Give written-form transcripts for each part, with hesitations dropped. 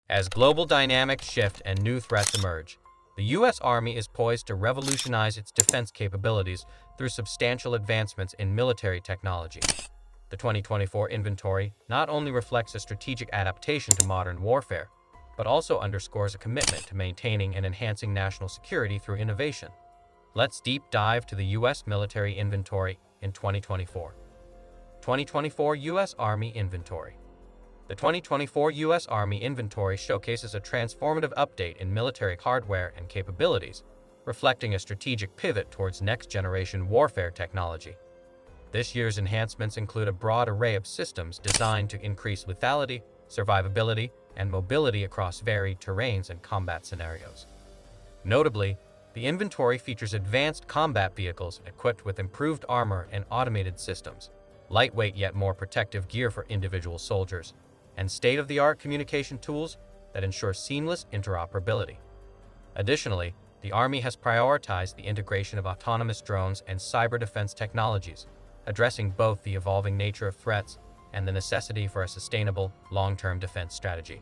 As global dynamics shift and new threats emerge, the U.S. Army is poised to revolutionize its defense capabilities through substantial advancements in military technology. The 2024 inventory not only reflects a strategic adaptation to modern warfare, but also underscores a commitment to maintaining and enhancing national security through innovation. Let's deep dive to the U.S. military inventory in 2024. 2024 U.S. Army Inventory. The 2024 U.S. Army Inventory showcases a transformative update in military hardware and capabilities, reflecting a strategic pivot towards next-generation warfare technology. This year's enhancements include a broad array of systems designed to increase lethality, survivability, and mobility across varied terrains and combat scenarios. Notably, the inventory features advanced combat vehicles equipped with improved armor and automated systems, lightweight yet more protective gear for individual soldiers, and state-of-the-art communication tools that ensure seamless interoperability. Additionally, the Army has prioritized the integration of autonomous drones and cyber defense technologies, addressing both the evolving nature of threats and the necessity for a sustainable, long-term defense strategy.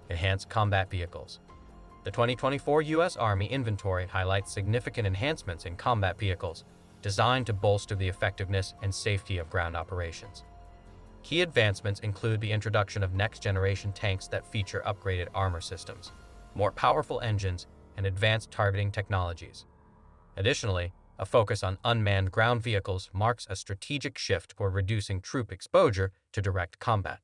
Enhanced combat vehicles. The 2024 U.S. Army Inventory highlights significant enhancements in combat vehicles designed to bolster the effectiveness and safety of ground operations. Key advancements include the introduction of next-generation tanks that feature upgraded armor systems, more powerful engines, and advanced targeting technologies. Additionally, a focus on unmanned ground vehicles marks a strategic shift toward reducing troop exposure to direct combat.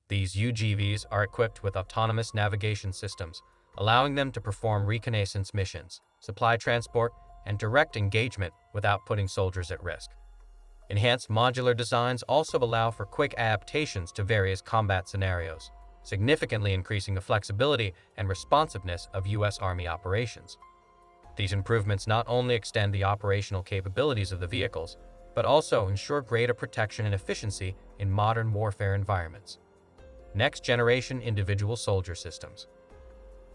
These UGVs are equipped with autonomous navigation systems, allowing them to perform reconnaissance missions, supply transport, and direct engagement without putting soldiers at risk. Enhanced modular designs also allow for quick adaptations to various combat scenarios, significantly increasing the flexibility and responsiveness of U.S. Army operations. These improvements not only extend the operational capabilities of the vehicles, but also ensure greater protection and efficiency in modern warfare environments. Next-generation individual soldier systems.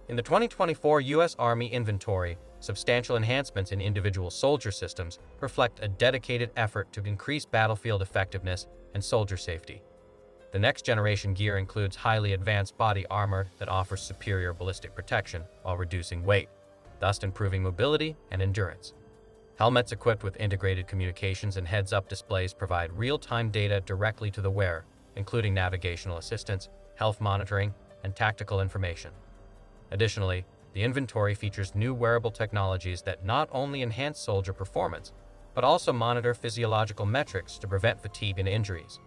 In the 2024 U.S. Army Inventory, substantial enhancements in individual soldier systems reflect a dedicated effort to increase battlefield effectiveness and soldier safety. The next-generation gear includes highly advanced body armor that offers superior ballistic protection while reducing weight, thus improving mobility and endurance. Helmets equipped with integrated communications and heads-up displays provide real-time data directly to the wearer, including navigational assistance, health monitoring, and tactical information. Additionally, the inventory features new wearable technologies that not only enhance soldier performance, but also monitor physiological metrics to prevent fatigue and injuries.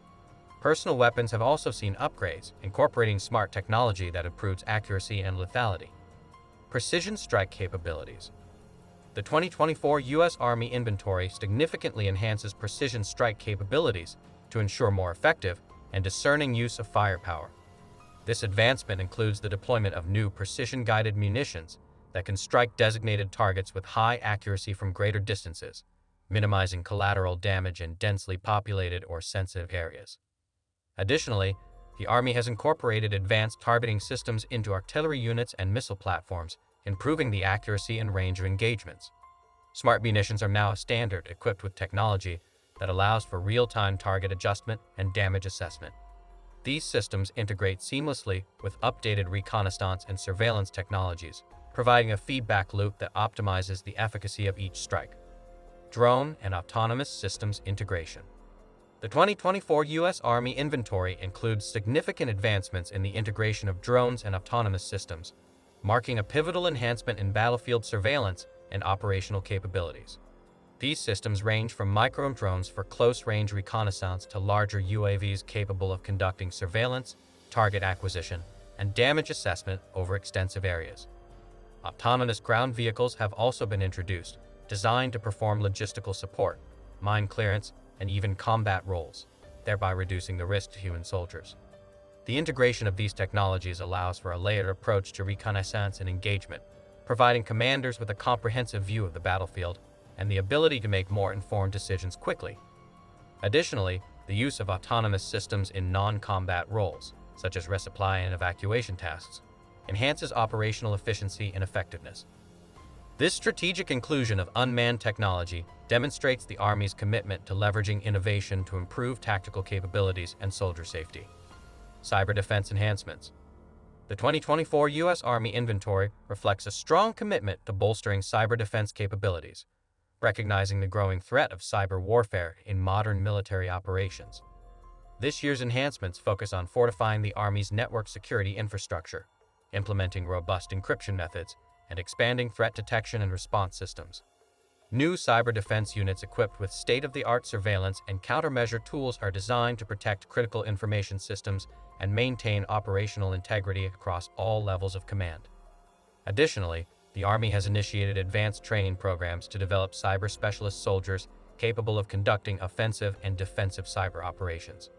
Personal weapons have also seen upgrades, incorporating smart technology that improves accuracy and lethality. Precision strike capabilities. The 2024 U.S. Army Inventory significantly enhances precision strike capabilities to ensure more effective and discerning use of firepower. This advancement includes the deployment of new precision-guided munitions that can strike designated targets with high accuracy from greater distances, minimizing collateral damage in densely populated or sensitive areas. Additionally, the Army has incorporated advanced targeting systems into artillery units and missile platforms, improving the accuracy and range of engagements. Smart munitions are now a standard equipped with technology that allows for real-time target adjustment and damage assessment. These systems integrate seamlessly with updated reconnaissance and surveillance technologies, providing a feedback loop that optimizes the efficacy of each strike. Drone and autonomous systems integration. The 2024 U.S. Army Inventory includes significant advancements in the integration of drones and autonomous systems, marking a pivotal enhancement in battlefield surveillance and operational capabilities. These systems range from micro-drones for close-range reconnaissance to larger UAVs capable of conducting surveillance, target acquisition, and damage assessment over extensive areas. Autonomous ground vehicles have also been introduced, designed to perform logistical support, mine clearance, and even combat roles, thereby reducing the risk to human soldiers. The integration of these technologies allows for a layered approach to reconnaissance and engagement, providing commanders with a comprehensive view of the battlefield and the ability to make more informed decisions quickly. Additionally, the use of autonomous systems in non-combat roles, such as resupply and evacuation tasks, enhances operational efficiency and effectiveness. This strategic inclusion of unmanned technology demonstrates the Army's commitment to leveraging innovation to improve tactical capabilities and soldier safety. Cyber defense enhancements. The 2024 U.S. Army inventory reflects a strong commitment to bolstering cyber defense capabilities, recognizing the growing threat of cyber warfare in modern military operations. This year's enhancements focus on fortifying the Army's network security infrastructure, implementing robust encryption methods, and expanding threat detection and response systems. New cyber defense units equipped with state-of-the-art surveillance and countermeasure tools are designed to protect critical information systems and maintain operational integrity across all levels of command. Additionally, the Army has initiated advanced training programs to develop cyber specialist soldiers capable of conducting offensive and defensive cyber operations.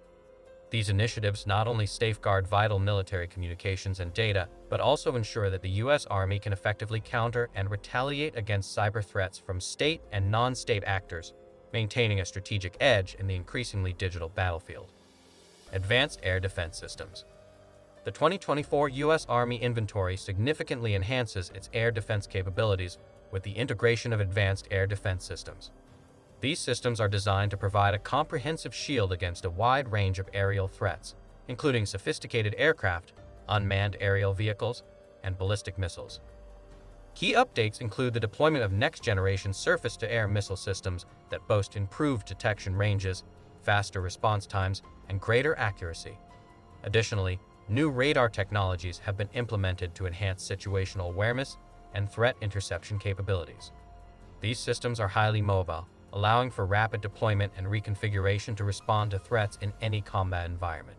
These initiatives not only safeguard vital military communications and data, but also ensure that the U.S. Army can effectively counter and retaliate against cyber threats from state and non-state actors, maintaining a strategic edge in the increasingly digital battlefield. Advanced Air Defense Systems. The 2024 U.S. Army inventory significantly enhances its air defense capabilities with the integration of advanced air defense systems. These systems are designed to provide a comprehensive shield against a wide range of aerial threats, including sophisticated aircraft, unmanned aerial vehicles, and ballistic missiles. Key updates include the deployment of next-generation surface-to-air missile systems that boast improved detection ranges, faster response times, and greater accuracy. Additionally, new radar technologies have been implemented to enhance situational awareness and threat interception capabilities. These systems are highly mobile, allowing for rapid deployment and reconfiguration to respond to threats in any combat environment.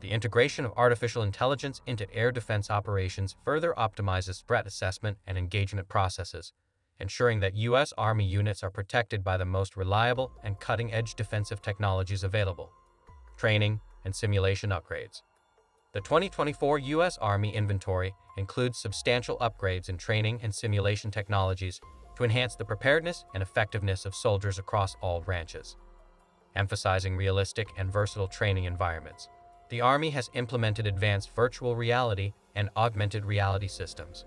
The integration of artificial intelligence into air defense operations further optimizes threat assessment and engagement processes, ensuring that U.S. Army units are protected by the most reliable and cutting-edge defensive technologies available. Training and simulation upgrades. The 2024 U.S. Army inventory includes substantial upgrades in training and simulation technologies to enhance the preparedness and effectiveness of soldiers across all branches. Emphasizing realistic and versatile training environments, the Army has implemented advanced virtual reality and augmented reality systems.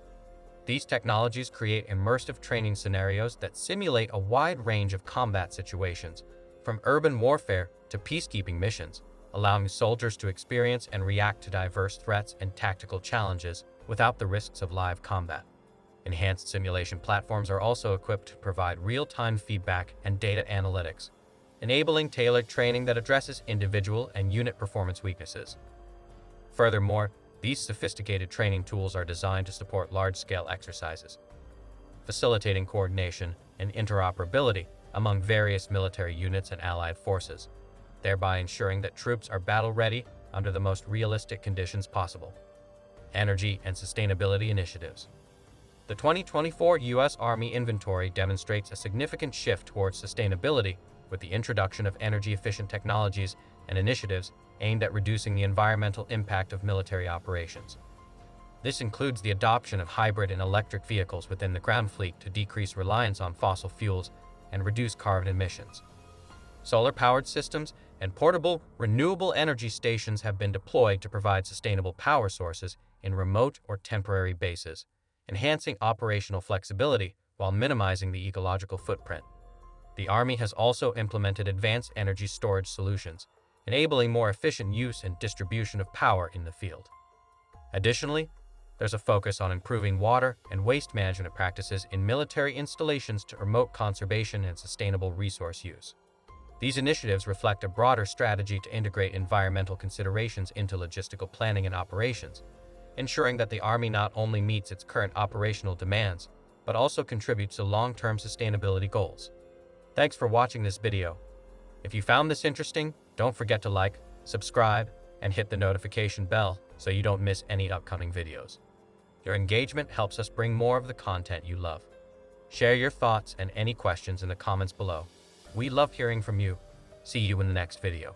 These technologies create immersive training scenarios that simulate a wide range of combat situations, from urban warfare to peacekeeping missions, allowing soldiers to experience and react to diverse threats and tactical challenges without the risks of live combat. Enhanced simulation platforms are also equipped to provide real-time feedback and data analytics, enabling tailored training that addresses individual and unit performance weaknesses. Furthermore, these sophisticated training tools are designed to support large-scale exercises, facilitating coordination and interoperability among various military units and allied forces, thereby ensuring that troops are battle-ready under the most realistic conditions possible. Energy and sustainability initiatives. The 2024 U.S. Army inventory demonstrates a significant shift towards sustainability with the introduction of energy-efficient technologies and initiatives aimed at reducing the environmental impact of military operations. This includes the adoption of hybrid and electric vehicles within the ground fleet to decrease reliance on fossil fuels and reduce carbon emissions. Solar-powered systems and portable, renewable energy stations have been deployed to provide sustainable power sources in remote or temporary bases, enhancing operational flexibility while minimizing the ecological footprint. The Army has also implemented advanced energy storage solutions, enabling more efficient use and distribution of power in the field. Additionally, there's a focus on improving water and waste management practices in military installations to promote conservation and sustainable resource use. These initiatives reflect a broader strategy to integrate environmental considerations into logistical planning and operations, ensuring that the Army not only meets its current operational demands, but also contributes to long-term sustainability goals. Thanks for watching this video. If you found this interesting, don't forget to like, subscribe, and hit the notification bell so you don't miss any upcoming videos. Your engagement helps us bring more of the content you love. Share your thoughts and any questions in the comments below. We love hearing from you. See you in the next video.